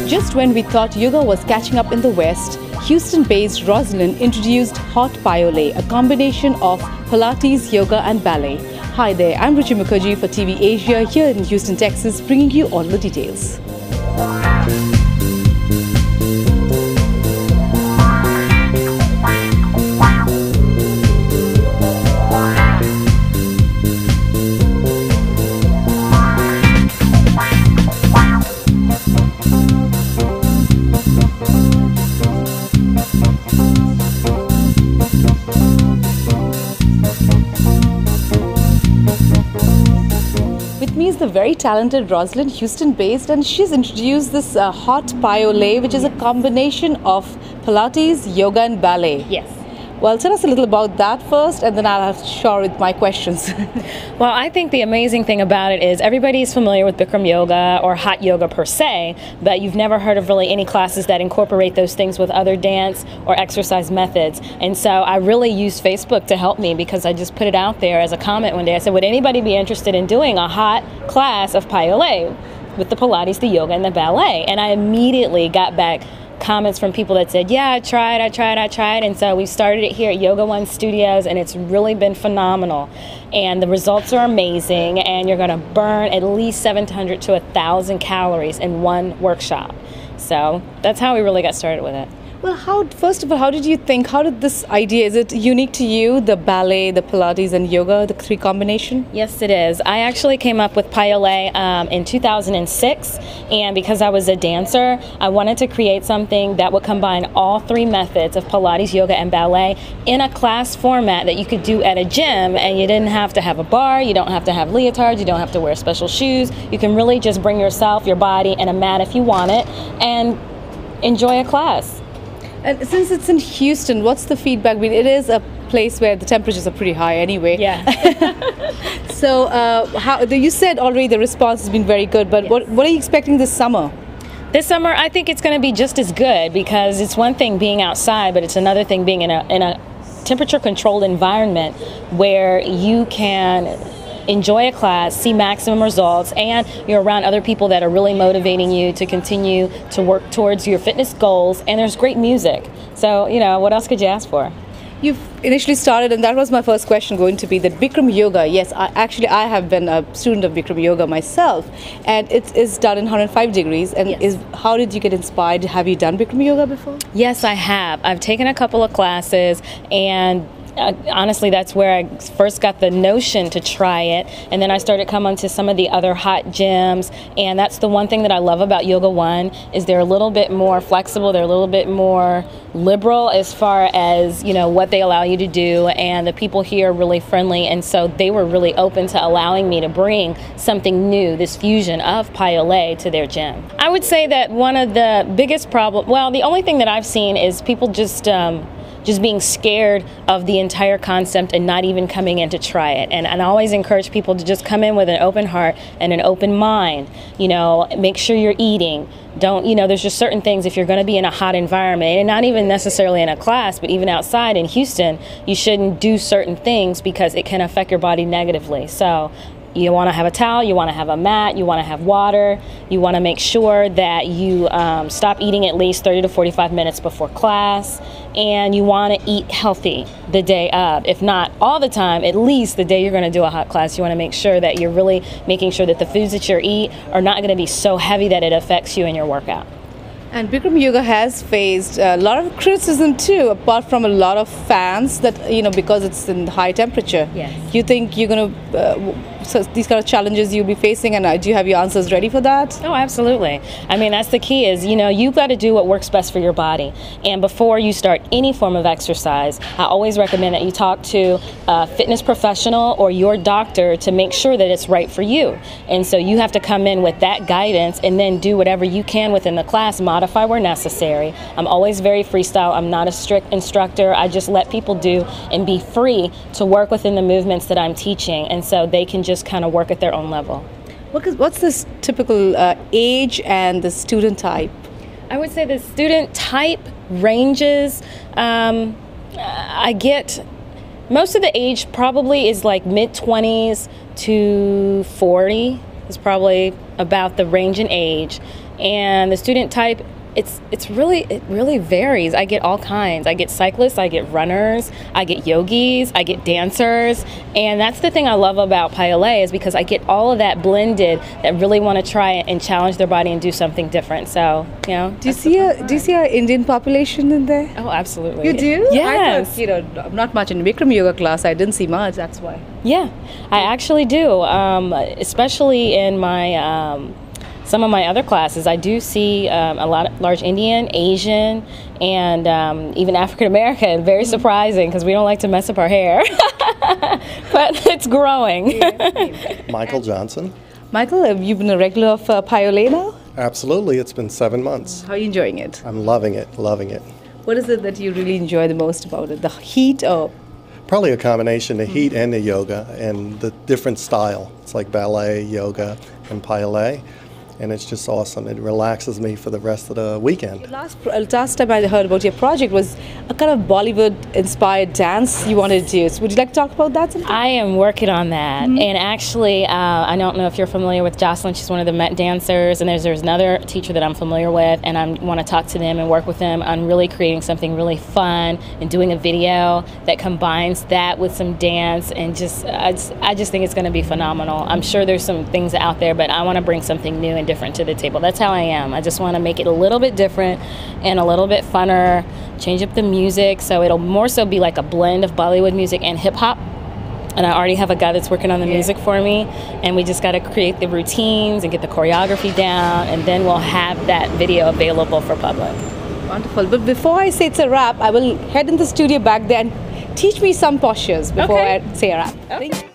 Just when we thought yoga was catching up in the West, Houston-based Roslyn introduced Hot Piyolet, a combination of Pilates, yoga and ballet. Hi there, I'm Ruchi M for TV Asia here in Houston, Texas, bringing you all the details. The very talented Roslyn, Houston-based, and she's introduced this Hot Piyolet, which is a combination of Pilates, yoga, and ballet. Yes. Well, tell us a little about that first, and then I'll have to share with my questions. Well, I think the amazing thing about it is everybody's familiar with Bikram yoga or hot yoga per se, but you've never heard of really any classes that incorporate those things with other dance or exercise methods. And so I really used Facebook to help me, because I just put it out there as a comment one day. I said, would anybody be interested in doing a hot class of Piyolet with the Pilates, the yoga, and the ballet? And I immediately got back comments from people that said, yeah, I tried. And so we started it here at Yoga One Studios, and it's really been phenomenal. And the results are amazing, and you're going to burn at least 700 to 1,000 calories in one workshop. So that's how we really got started with it. Well, first of all, how did you think, how did this idea, is it unique to you, the ballet, the Pilates, and yoga, the three combination? Yes, it is. I actually came up with Piyolet in 2006, and because I was a dancer, I wanted to create something that would combine all three methods of Pilates, yoga, and ballet in a class format that you could do at a gym, and you didn't have to have a bar, you don't have to have leotards, you don't have to wear special shoes. You can really just bring yourself, your body, and a mat if you want it, and enjoy a class. And since it's in Houston, what's the feedback been? It is a place where the temperatures are pretty high anyway. Yeah. So you said already the response has been very good, but yes. What are you expecting this summer? This summer, I think it's going to be just as good, because it's one thing being outside, but it's another thing being in a temperature-controlled environment where you can enjoy a class, see maximum results, and you're around other people that are really motivating you to continue to work towards your fitness goals, and there's great music. So, you know, what else could you ask for? You've initially started, and that was my first question going to be, that Bikram yoga. Yes, I have been a student of Bikram yoga myself, and it is done in 105 degrees. And yes. How did you get inspired? Have you done Bikram yoga before? Yes, I have. I've taken a couple of classes, and honestly, that's where I first got the notion to try it, and then I started coming to some of the other hot gyms, and that's the one thing that I love about Yoga One, is they're a little bit more flexible, they're a little bit more liberal as far as, you know, what they allow you to do, and the people here are really friendly, and so they were really open to allowing me to bring something new, this fusion of Piyolet, to their gym. I would say that one of the biggest problems, well, the only thing that I've seen is people just being scared of the entire concept and not even coming in to try it. And I always encourage people to just come in with an open heart and an open mind. You know, make sure you're eating. Don't, you know, there's just certain things, if you're going to be in a hot environment, and not even necessarily in a class, but even outside in Houston, you shouldn't do certain things because it can affect your body negatively. So you want to have a towel, you want to have a mat, you want to have water, you want to make sure that you stop eating at least 30 to 45 minutes before class, and you want to eat healthy the day of. If not all the time, at least the day you're going to do a hot class, you want to make sure that you're really making sure that the foods that you eat are not going to be so heavy that it affects you in your workout. And Bikram yoga has faced a lot of criticism too, apart from a lot of fans, that, you know, because it's in high temperature. Yes. You think you're going to, so these kind of challenges you'll be facing, and do you have your answers ready for that? Oh, absolutely. I mean, that's the key, is, you know, you've got to do what works best for your body. And before you start any form of exercise, I always recommend that you talk to a fitness professional or your doctor to make sure that it's right for you. And so you have to come in with that guidance and then do whatever you can within the class, modify where necessary. I'm always very freestyle. I'm not a strict instructor. I just let people do and be free to work within the movements that I'm teaching, and so they can just kind of work at their own level. What's this typical age and the student type? I would say the student type ranges. I get most of the age probably is like mid-20s to 40 is probably about the range in age. And the student type, it really varies. I get all kinds. I get cyclists, I get runners, I get yogis, I get dancers, and that's the thing I love about Piyolet is because I get all of that blended that really want to try it and challenge their body and do something different. So, you know, do you see a Indian population in there? Oh, absolutely. You do? Yes. I thought, I'm not much in Bikram yoga class. I didn't see much. That's why. Yeah, I actually do. Especially in my some of my other classes, I do see large Indian, Asian, and even African American. Very surprising because we don't like to mess up our hair, but it's growing. Michael Johnson. Michael, have you been a regular of Piyolet now? Absolutely, it's been 7 months. How are you enjoying it? I'm loving it, loving it. What is it that you really enjoy the most about it? The heat or? Probably a combination, the heat and the yoga and the different style. It's like ballet, yoga, and Piyolet. And it's just awesome. It relaxes me for the rest of the weekend. Last time I heard about your project was a kind of Bollywood-inspired dance you wanted to do. So would you like to talk about that sometime? I am working on that. And actually, I don't know if you're familiar with Jocelyn. She's one of the Met dancers. And there's another teacher that I'm familiar with. And I want to talk to them and work with them on really creating something really fun and doing a video that combines that with some dance. And I just think it's going to be phenomenal. I'm sure there's some things out there, but I want to bring something new and different to the table. That's how I am. I just want to make it a little bit different and a little bit funner, change up the music so it'll more so be like a blend of Bollywood music and hip hop. And I already have a guy that's working on the music for me, and we just got to create the routines and get the choreography down, and then we'll have that video available for public. Wonderful. But before I say it's a wrap, I will head in the studio back there and teach me some postures before I say a wrap. Okay.